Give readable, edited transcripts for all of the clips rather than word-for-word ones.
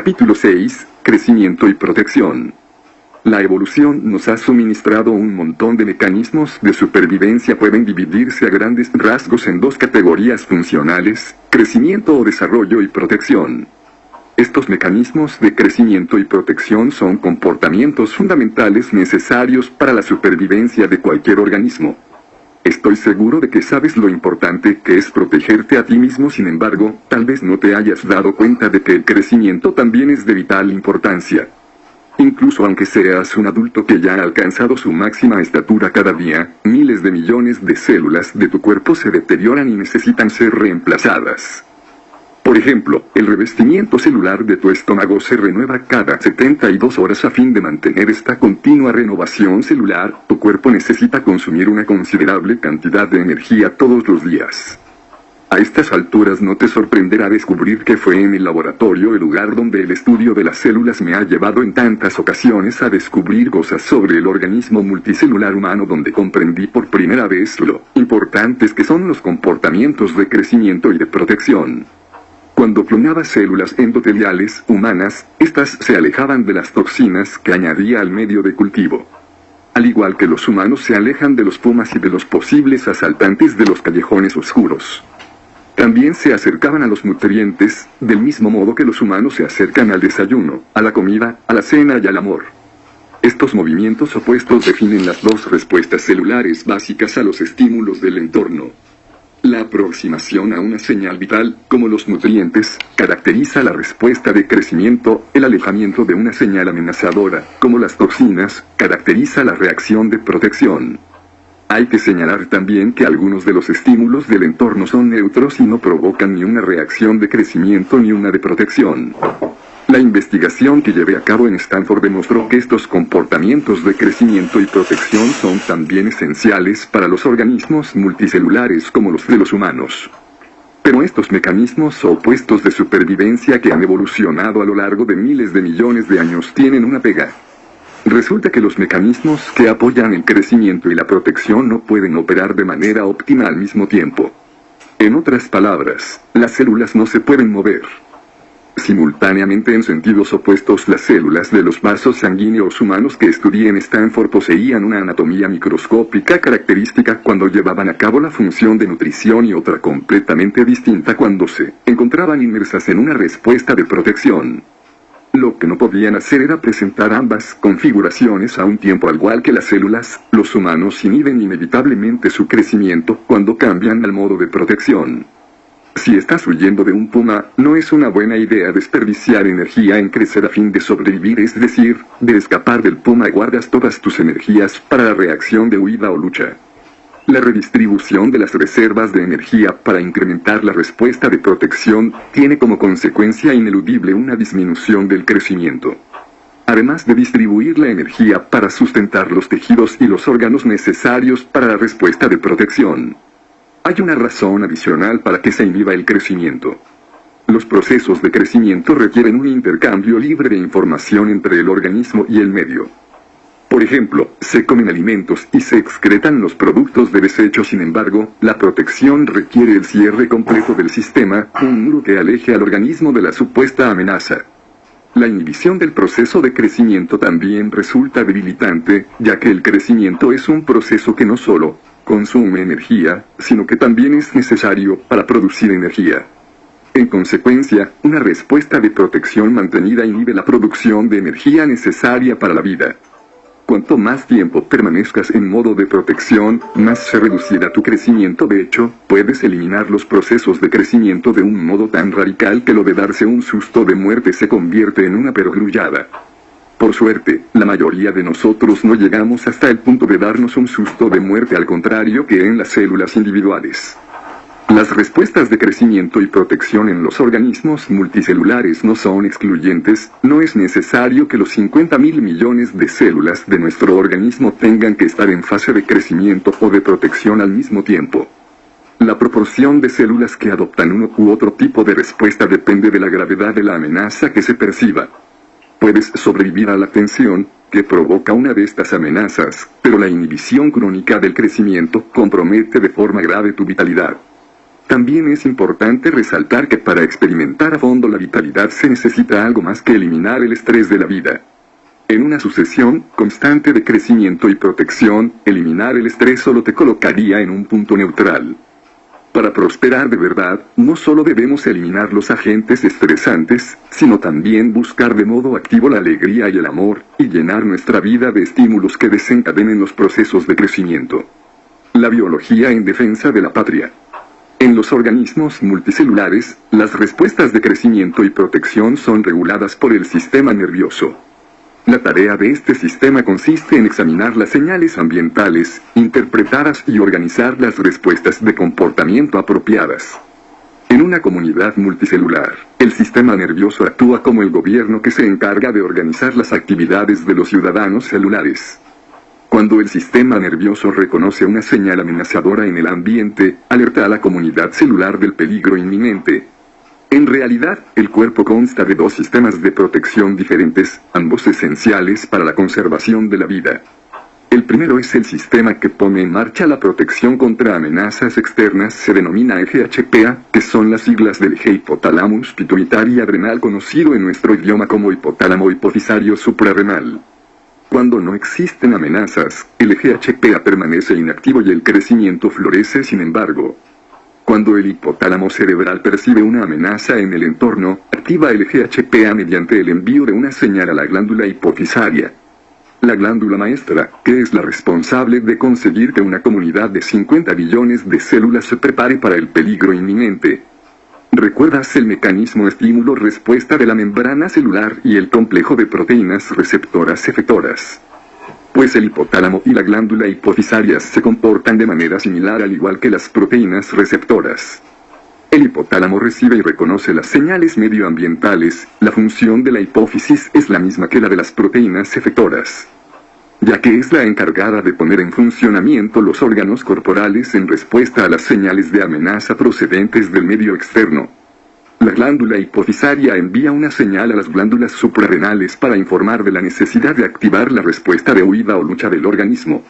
Capítulo 6. Crecimiento y protección. La evolución nos ha suministrado un montón de mecanismos de supervivencia. Pueden dividirse a grandes rasgos en dos categorías funcionales: crecimiento o desarrollo y protección. Estos mecanismos de crecimiento y protección son comportamientos fundamentales necesarios para la supervivencia de cualquier organismo. Estoy seguro de que sabes lo importante que es protegerte a ti mismo. Sin embargo, tal vez no te hayas dado cuenta de que el crecimiento también es de vital importancia. Incluso aunque seas un adulto que ya ha alcanzado su máxima estatura, cada día, miles de millones de células de tu cuerpo se deterioran y necesitan ser reemplazadas. Por ejemplo, el revestimiento celular de tu estómago se renueva cada 72 horas. A fin de mantener esta continua renovación celular, tu cuerpo necesita consumir una considerable cantidad de energía todos los días. A estas alturas no te sorprenderá descubrir que fue en el laboratorio el lugar donde el estudio de las células me ha llevado en tantas ocasiones a descubrir cosas sobre el organismo multicelular humano, donde comprendí por primera vez lo importantes que son los comportamientos de crecimiento y de protección. Cuando clonaba células endoteliales humanas, estas se alejaban de las toxinas que añadía al medio de cultivo. Al igual que los humanos se alejan de los pumas y de los posibles asaltantes de los callejones oscuros. También se acercaban a los nutrientes, del mismo modo que los humanos se acercan al desayuno, a la comida, a la cena y al amor. Estos movimientos opuestos definen las dos respuestas celulares básicas a los estímulos del entorno. La aproximación a una señal vital, como los nutrientes, caracteriza la respuesta de crecimiento. El alejamiento de una señal amenazadora, como las toxinas, caracteriza la reacción de protección. Hay que señalar también que algunos de los estímulos del entorno son neutros y no provocan ni una reacción de crecimiento ni una de protección. La investigación que llevé a cabo en Stanford demostró que estos comportamientos de crecimiento y protección son también esenciales para los organismos multicelulares como los de los humanos. Pero estos mecanismos opuestos de supervivencia que han evolucionado a lo largo de miles de millones de años tienen una pega. Resulta que los mecanismos que apoyan el crecimiento y la protección no pueden operar de manera óptima al mismo tiempo. En otras palabras, las células no se pueden mover simultáneamente en sentidos opuestos. Las células de los vasos sanguíneos humanos que estudié en Stanford poseían una anatomía microscópica característica cuando llevaban a cabo la función de nutrición y otra completamente distinta cuando se encontraban inmersas en una respuesta de protección. Lo que no podían hacer era presentar ambas configuraciones a un tiempo. Al igual que las células, los humanos inhiben inevitablemente su crecimiento cuando cambian al modo de protección. Si estás huyendo de un puma, no es una buena idea desperdiciar energía en crecer a fin de sobrevivir, es decir, de escapar del puma. Guardas todas tus energías para la reacción de huida o lucha. La redistribución de las reservas de energía para incrementar la respuesta de protección tiene como consecuencia ineludible una disminución del crecimiento. Además de distribuir la energía para sustentar los tejidos y los órganos necesarios para la respuesta de protección, hay una razón adicional para que se inhiba el crecimiento. Los procesos de crecimiento requieren un intercambio libre de información entre el organismo y el medio. Por ejemplo, se comen alimentos y se excretan los productos de desecho. Sin embargo, la protección requiere el cierre completo del sistema, un muro que aleje al organismo de la supuesta amenaza. La inhibición del proceso de crecimiento también resulta debilitante, ya que el crecimiento es un proceso que no solo consume energía, sino que también es necesario para producir energía. En consecuencia, una respuesta de protección mantenida inhibe la producción de energía necesaria para la vida. Cuanto más tiempo permanezcas en modo de protección, más se reducirá tu crecimiento. De hecho, puedes eliminar los procesos de crecimiento de un modo tan radical que lo de darse un susto de muerte se convierte en una perogrullada. Por suerte, la mayoría de nosotros no llegamos hasta el punto de darnos un susto de muerte, al contrario que en las células individuales. Las respuestas de crecimiento y protección en los organismos multicelulares no son excluyentes. No es necesario que los 50.000 millones de células de nuestro organismo tengan que estar en fase de crecimiento o de protección al mismo tiempo. La proporción de células que adoptan uno u otro tipo de respuesta depende de la gravedad de la amenaza que se perciba. Puedes sobrevivir a la tensión que provoca una de estas amenazas, pero la inhibición crónica del crecimiento compromete de forma grave tu vitalidad. También es importante resaltar que para experimentar a fondo la vitalidad se necesita algo más que eliminar el estrés de la vida. En una sucesión constante de crecimiento y protección, eliminar el estrés solo te colocaría en un punto neutral. Para prosperar de verdad, no solo debemos eliminar los agentes estresantes, sino también buscar de modo activo la alegría y el amor, y llenar nuestra vida de estímulos que desencadenen los procesos de crecimiento. La biología en defensa de la patria. En los organismos multicelulares, las respuestas de crecimiento y protección son reguladas por el sistema nervioso. La tarea de este sistema consiste en examinar las señales ambientales, interpretarlas y organizar las respuestas de comportamiento apropiadas. En una comunidad multicelular, el sistema nervioso actúa como el gobierno que se encarga de organizar las actividades de los ciudadanos celulares. Cuando el sistema nervioso reconoce una señal amenazadora en el ambiente, alerta a la comunidad celular del peligro inminente. En realidad, el cuerpo consta de dos sistemas de protección diferentes, ambos esenciales para la conservación de la vida. El primero es el sistema que pone en marcha la protección contra amenazas externas, se denomina EGHPA, que son las siglas del eje hipotálamo pituitario adrenal conocido en nuestro idioma como hipotálamo hipofisario suprarrenal. Cuando no existen amenazas, el EGHPA permanece inactivo y el crecimiento florece sin embargo. Cuando el hipotálamo cerebral percibe una amenaza en el entorno, activa el EGHPA mediante el envío de una señal a la glándula hipofisaria. La glándula maestra, que es la responsable de conseguir que una comunidad de 50 billones de células se prepare para el peligro inminente. ¿Recuerdas el mecanismo estímulo-respuesta de la membrana celular y el complejo de proteínas receptoras efectoras? Pues el hipotálamo y la glándula hipofisaria se comportan de manera similar al igual que las proteínas receptoras. El hipotálamo recibe y reconoce las señales medioambientales, la función de la hipófisis es la misma que la de las proteínas efectoras, ya que es la encargada de poner en funcionamiento los órganos corporales en respuesta a las señales de amenaza procedentes del medio externo. La glándula hipofisaria envía una señal a las glándulas suprarrenales para informar de la necesidad de activar la respuesta de huida o lucha del organismo.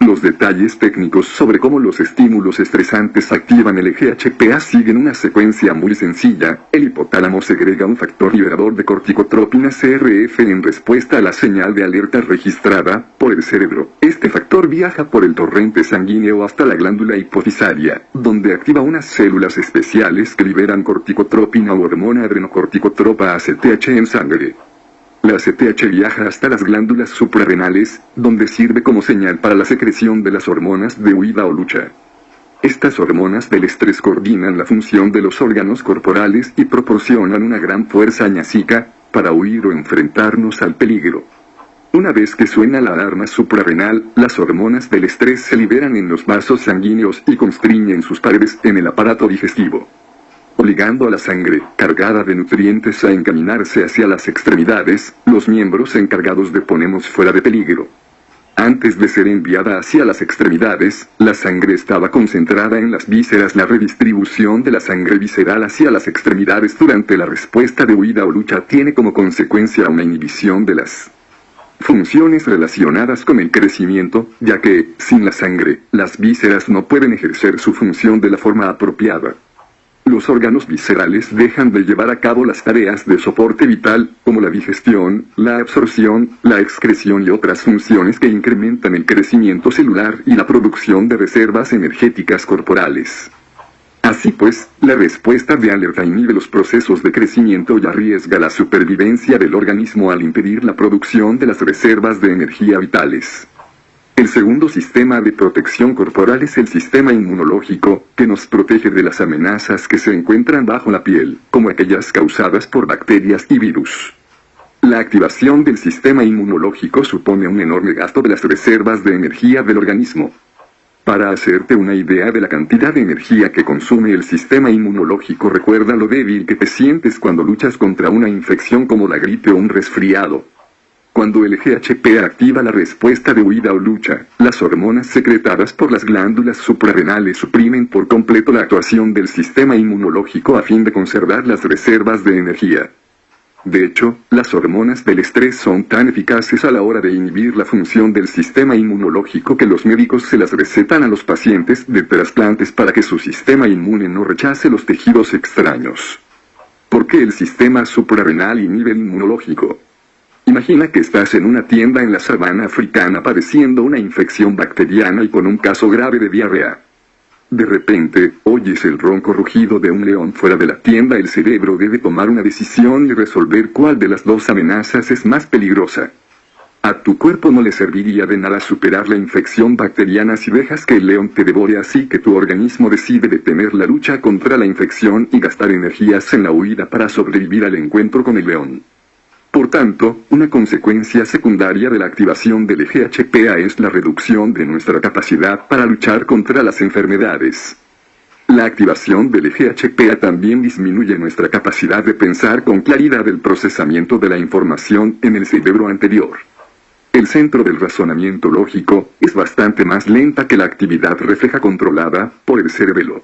Los detalles técnicos sobre cómo los estímulos estresantes activan el EGHPA siguen una secuencia muy sencilla. El hipotálamo segrega un factor liberador de corticotropina CRF en respuesta a la señal de alerta registrada por el cerebro. Este factor viaja por el torrente sanguíneo hasta la glándula hipofisaria, donde activa unas células especiales que liberan corticotropina o hormona adrenocorticotropa ACTH en sangre. La ACTH viaja hasta las glándulas suprarrenales, donde sirve como señal para la secreción de las hormonas de huida o lucha. Estas hormonas del estrés coordinan la función de los órganos corporales y proporcionan una gran fuerza añásica para huir o enfrentarnos al peligro. Una vez que suena la alarma suprarrenal, las hormonas del estrés se liberan en los vasos sanguíneos y constriñen sus paredes en el aparato digestivo, obligando a la sangre, cargada de nutrientes, a encaminarse hacia las extremidades, los miembros encargados de ponernos fuera de peligro. Antes de ser enviada hacia las extremidades, la sangre estaba concentrada en las vísceras. La redistribución de la sangre visceral hacia las extremidades durante la respuesta de huida o lucha tiene como consecuencia una inhibición de las funciones relacionadas con el crecimiento, ya que, sin la sangre, las vísceras no pueden ejercer su función de la forma apropiada. Los órganos viscerales dejan de llevar a cabo las tareas de soporte vital, como la digestión, la absorción, la excreción y otras funciones que incrementan el crecimiento celular y la producción de reservas energéticas corporales. Así pues, la respuesta de alerta inhibe los procesos de crecimiento y arriesga la supervivencia del organismo al impedir la producción de las reservas de energía vitales. El segundo sistema de protección corporal es el sistema inmunológico, que nos protege de las amenazas que se encuentran bajo la piel, como aquellas causadas por bacterias y virus. La activación del sistema inmunológico supone un enorme gasto de las reservas de energía del organismo. Para hacerte una idea de la cantidad de energía que consume el sistema inmunológico, recuerda lo débil que te sientes cuando luchas contra una infección como la gripe o un resfriado. Cuando el EGHPA activa la respuesta de huida o lucha, las hormonas secretadas por las glándulas suprarrenales suprimen por completo la actuación del sistema inmunológico a fin de conservar las reservas de energía. De hecho, las hormonas del estrés son tan eficaces a la hora de inhibir la función del sistema inmunológico que los médicos se las recetan a los pacientes de trasplantes para que su sistema inmune no rechace los tejidos extraños. ¿Por qué el sistema suprarrenal inhibe el inmunológico? Imagina que estás en una tienda en la sabana africana padeciendo una infección bacteriana y con un caso grave de diarrea. De repente, oyes el ronco rugido de un león fuera de la tienda. El cerebro debe tomar una decisión y resolver cuál de las dos amenazas es más peligrosa. A tu cuerpo no le serviría de nada superar la infección bacteriana si dejas que el león te devore, así que tu organismo decide detener la lucha contra la infección y gastar energías en la huida para sobrevivir al encuentro con el león. Por tanto, una consecuencia secundaria de la activación del EGHPA es la reducción de nuestra capacidad para luchar contra las enfermedades. La activación del EGHPA también disminuye nuestra capacidad de pensar con claridad el procesamiento de la información en el cerebro anterior. El centro del razonamiento lógico es bastante más lenta que la actividad refleja controlada por el cerebelo.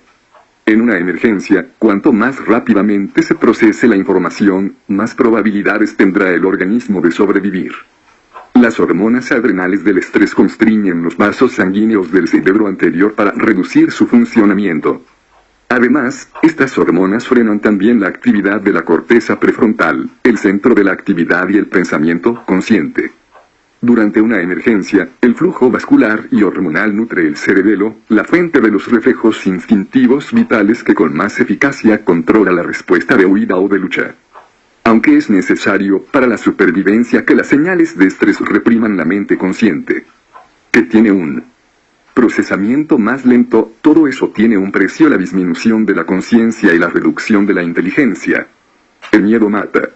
En una emergencia, cuanto más rápidamente se procese la información, más probabilidades tendrá el organismo de sobrevivir. Las hormonas adrenales del estrés constriñen los vasos sanguíneos del cerebro anterior para reducir su funcionamiento. Además, estas hormonas frenan también la actividad de la corteza prefrontal, el centro de la actividad y el pensamiento consciente. Durante una emergencia, el flujo vascular y hormonal nutre el cerebelo, la fuente de los reflejos instintivos vitales que con más eficacia controla la respuesta de huida o de lucha. Aunque es necesario para la supervivencia que las señales de estrés repriman la mente consciente, que tiene un procesamiento más lento, todo eso tiene un precio: la disminución de la conciencia y la reducción de la inteligencia. El miedo mata.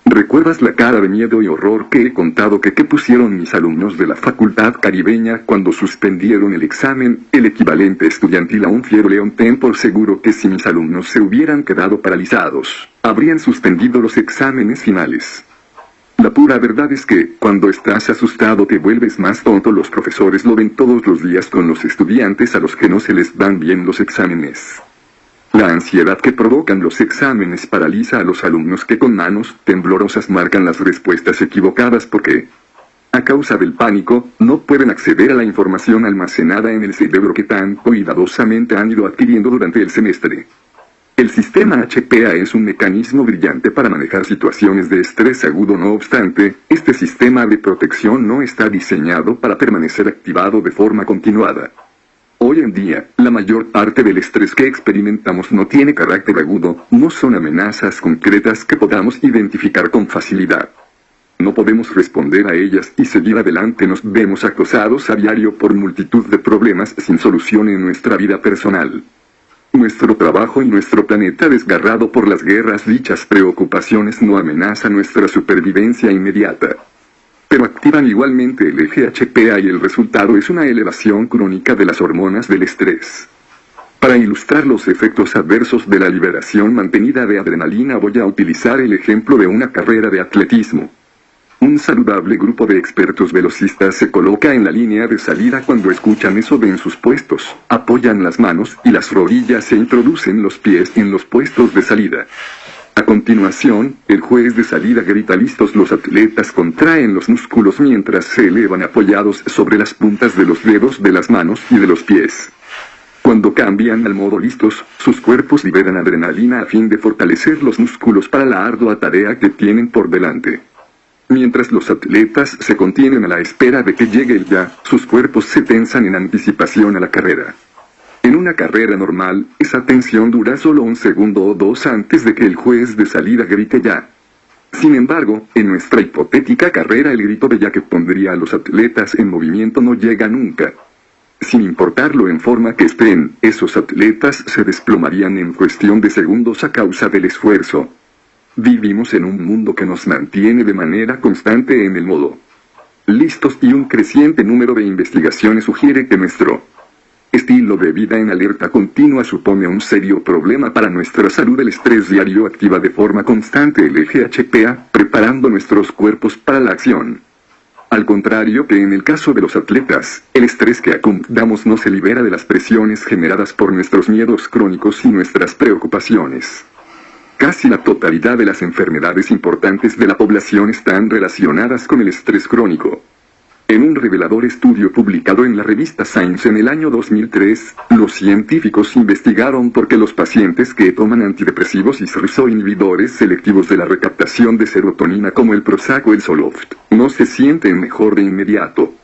¿Recuerdas la cara de miedo y horror que he contado que pusieron mis alumnos de la Facultad Caribeña cuando suspendieron el examen, el equivalente estudiantil a un fiero león? Ten por seguro que si mis alumnos se hubieran quedado paralizados, habrían suspendido los exámenes finales. La pura verdad es que, cuando estás asustado te vuelves más tonto. Los profesores lo ven todos los días con los estudiantes a los que no se les dan bien los exámenes. La ansiedad que provocan los exámenes paraliza a los alumnos que con manos temblorosas marcan las respuestas equivocadas porque, a causa del pánico, no pueden acceder a la información almacenada en el cerebro que tan cuidadosamente han ido adquiriendo durante el semestre. El sistema HPA es un mecanismo brillante para manejar situaciones de estrés agudo. No obstante, este sistema de protección no está diseñado para permanecer activado de forma continuada. Hoy en día, la mayor parte del estrés que experimentamos no tiene carácter agudo, no son amenazas concretas que podamos identificar con facilidad. No podemos responder a ellas y seguir adelante. Nos vemos acosados a diario por multitud de problemas sin solución en nuestra vida personal. Nuestro trabajo y nuestro planeta desgarrado por las guerras. Dichas preocupaciones no amenazan nuestra supervivencia inmediata, pero activan igualmente el EGHPA y el resultado es una elevación crónica de las hormonas del estrés. Para ilustrar los efectos adversos de la liberación mantenida de adrenalina voy a utilizar el ejemplo de una carrera de atletismo. Un saludable grupo de expertos velocistas se coloca en la línea de salida. Cuando escuchan eso ven sus puestos, apoyan las manos y las rodillas e introducen los pies en los puestos de salida. A continuación, el juez de salida grita: listos. Los atletas contraen los músculos mientras se elevan apoyados sobre las puntas de los dedos de las manos y de los pies. Cuando cambian al modo listos, sus cuerpos liberan adrenalina a fin de fortalecer los músculos para la ardua tarea que tienen por delante. Mientras los atletas se contienen a la espera de que llegue el ya, sus cuerpos se tensan en anticipación a la carrera. En una carrera normal, esa tensión dura solo un segundo o dos antes de que el juez de salida grite ya. Sin embargo, en nuestra hipotética carrera el grito de ya que pondría a los atletas en movimiento no llega nunca. Sin importar lo en forma que estén, esos atletas se desplomarían en cuestión de segundos a causa del esfuerzo. Vivimos en un mundo que nos mantiene de manera constante en el modo listos y un creciente número de investigaciones sugiere que nuestro estilo de vida en alerta continua supone un serio problema para nuestra salud. El estrés diario activa de forma constante el EGHPA, preparando nuestros cuerpos para la acción. Al contrario que en el caso de los atletas, el estrés que acumulamos no se libera de las presiones generadas por nuestros miedos crónicos y nuestras preocupaciones. Casi la totalidad de las enfermedades importantes de la población están relacionadas con el estrés crónico. En un revelador estudio publicado en la revista Science en el año 2003, los científicos investigaron por qué los pacientes que toman antidepresivos y inhibidores selectivos de la recaptación de serotonina como el Prozac o el Zoloft, no se sienten mejor de inmediato.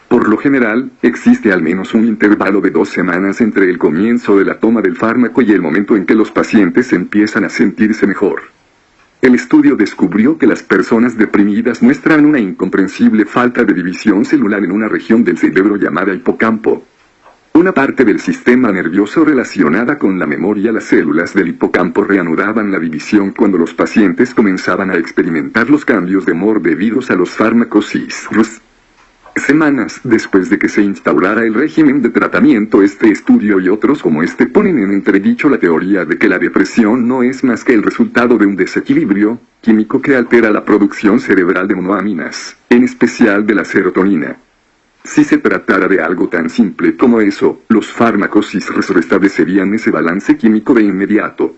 Por lo general, existe al menos un intervalo de 2 semanas entre el comienzo de la toma del fármaco y el momento en que los pacientes empiezan a sentirse mejor. El estudio descubrió que las personas deprimidas muestran una incomprensible falta de división celular en una región del cerebro llamada hipocampo. Una parte del sistema nervioso relacionada con la memoria. Las células del hipocampo reanudaban la división cuando los pacientes comenzaban a experimentar los cambios de humor debidos a los fármacos ISRS. Semanas después de que se instaurara el régimen de tratamiento, este estudio y otros como este ponen en entredicho la teoría de que la depresión no es más que el resultado de un desequilibrio químico que altera la producción cerebral de monoaminas, en especial de la serotonina. Si se tratara de algo tan simple como eso, los fármacos ISRS restablecerían ese balance químico de inmediato.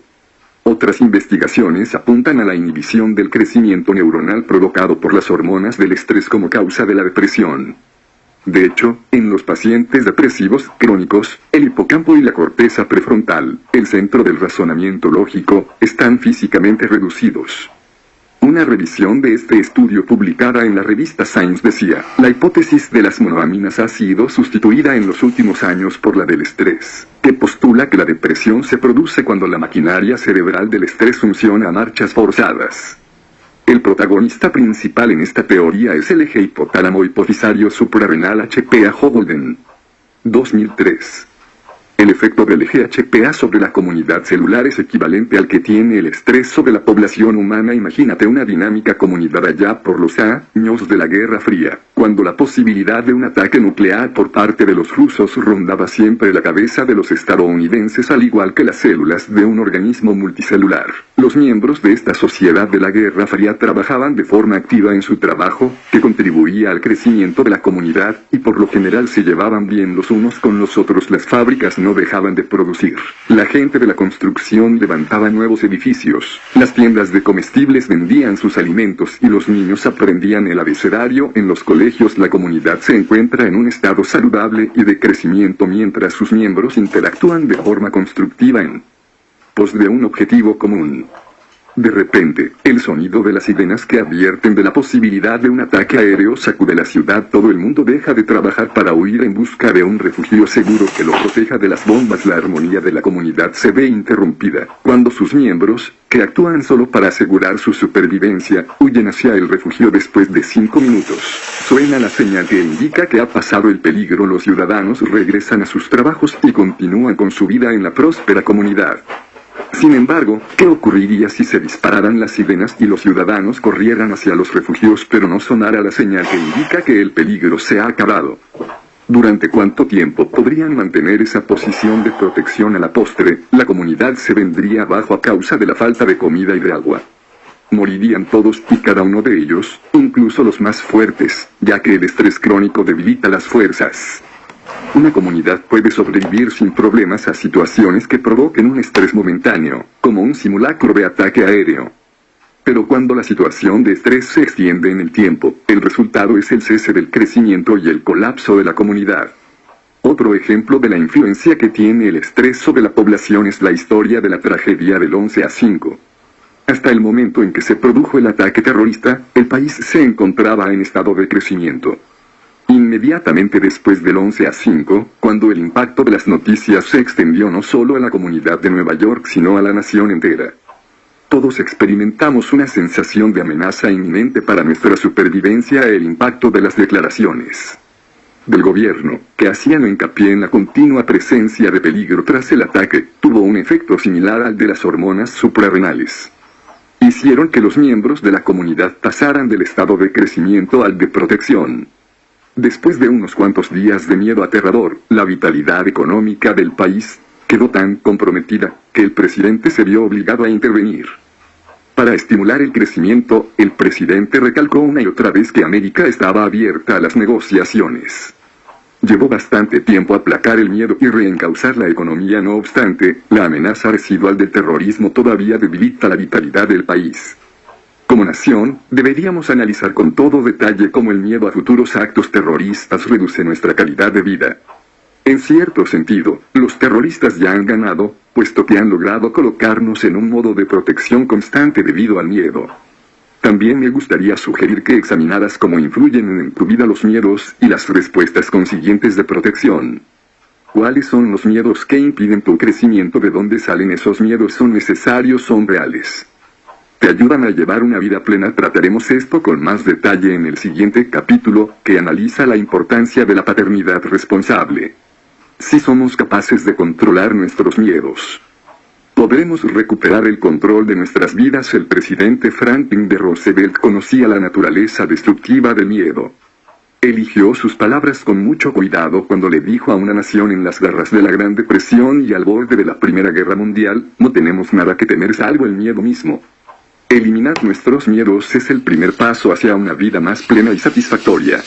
Otras investigaciones apuntan a la inhibición del crecimiento neuronal provocado por las hormonas del estrés como causa de la depresión. De hecho, en los pacientes depresivos crónicos, el hipocampo y la corteza prefrontal, el centro del razonamiento lógico, están físicamente reducidos. Una revisión de este estudio publicada en la revista Science decía, la hipótesis de las monoaminas ha sido sustituida en los últimos años por la del estrés, que postula que la depresión se produce cuando la maquinaria cerebral del estrés funciona a marchas forzadas. El protagonista principal en esta teoría es el eje hipotálamo hipofisario suprarrenal HPA Holden. 2003. El efecto del eje HPA sobre la comunidad celular es equivalente al que tiene el estrés sobre la población humana. Imagínate una dinámica comunidad allá por los años de la Guerra Fría, cuando la posibilidad de un ataque nuclear por parte de los rusos rondaba siempre la cabeza de los estadounidenses, al igual que las células de un organismo multicelular. Los miembros de esta sociedad de la Guerra Fría trabajaban de forma activa en su trabajo, que contribuía al crecimiento de la comunidad, y por lo general se llevaban bien los unos con los otros. Las fábricas no dejaban de producir. La gente de la construcción levantaba nuevos edificios. Las tiendas de comestibles vendían sus alimentos y los niños aprendían el abecedario en los colegios. La comunidad se encuentra en un estado saludable y de crecimiento mientras sus miembros interactúan de forma constructiva en pos de un objetivo común. De repente, el sonido de las sirenas que advierten de la posibilidad de un ataque aéreo sacude la ciudad. Todo el mundo deja de trabajar para huir en busca de un refugio seguro que lo proteja de las bombas. La armonía de la comunidad se ve interrumpida cuando sus miembros, que actúan solo para asegurar su supervivencia, huyen hacia el refugio. Después de 5 minutos, suena la señal que indica que ha pasado el peligro. Los ciudadanos regresan a sus trabajos y continúan con su vida en la próspera comunidad. Sin embargo, ¿qué ocurriría si se dispararan las sirenas y los ciudadanos corrieran hacia los refugios pero no sonara la señal que indica que el peligro se ha acabado? ¿Durante cuánto tiempo podrían mantener esa posición de protección? A la postre, la comunidad se vendría abajo a causa de la falta de comida y de agua. Morirían todos y cada uno de ellos, incluso los más fuertes, ya que el estrés crónico debilita las fuerzas. Una comunidad puede sobrevivir sin problemas a situaciones que provoquen un estrés momentáneo, como un simulacro de ataque aéreo. Pero cuando la situación de estrés se extiende en el tiempo, el resultado es el cese del crecimiento y el colapso de la comunidad. Otro ejemplo de la influencia que tiene el estrés sobre la población es la historia de la tragedia del 11/5. Hasta el momento en que se produjo el ataque terrorista, el país se encontraba en estado de crecimiento. Inmediatamente después del 11/5, cuando el impacto de las noticias se extendió no solo a la comunidad de Nueva York sino a la nación entera. Todos experimentamos una sensación de amenaza inminente para nuestra supervivencia. El impacto de las declaraciones del gobierno, que hacían hincapié en la continua presencia de peligro tras el ataque, tuvo un efecto similar al de las hormonas suprarrenales. Hicieron que los miembros de la comunidad pasaran del estado de crecimiento al de protección. Después de unos cuantos días de miedo aterrador, la vitalidad económica del país quedó tan comprometida que el presidente se vio obligado a intervenir. Para estimular el crecimiento, el presidente recalcó una y otra vez que América estaba abierta a las negociaciones. Llevó bastante tiempo aplacar el miedo y reencauzar la economía. No obstante, la amenaza residual del terrorismo todavía debilita la vitalidad del país. Como nación, deberíamos analizar con todo detalle cómo el miedo a futuros actos terroristas reduce nuestra calidad de vida. En cierto sentido, los terroristas ya han ganado, puesto que han logrado colocarnos en un modo de protección constante debido al miedo. También me gustaría sugerir que examinaras cómo influyen en tu vida los miedos y las respuestas consiguientes de protección. ¿Cuáles son los miedos que impiden tu crecimiento? ¿De dónde salen esos miedos? ¿Son necesarios? ¿Son reales? ¿Te ayudan a llevar una vida plena? Trataremos esto con más detalle en el siguiente capítulo, que analiza la importancia de la paternidad responsable. Si somos capaces de controlar nuestros miedos, podremos recuperar el control de nuestras vidas. El presidente Franklin D. Roosevelt conocía la naturaleza destructiva del miedo. Eligió sus palabras con mucho cuidado cuando le dijo a una nación en las garras de la Gran Depresión y al borde de la Primera Guerra Mundial: no tenemos nada que temer salvo el miedo mismo. Eliminar nuestros miedos es el primer paso hacia una vida más plena y satisfactoria.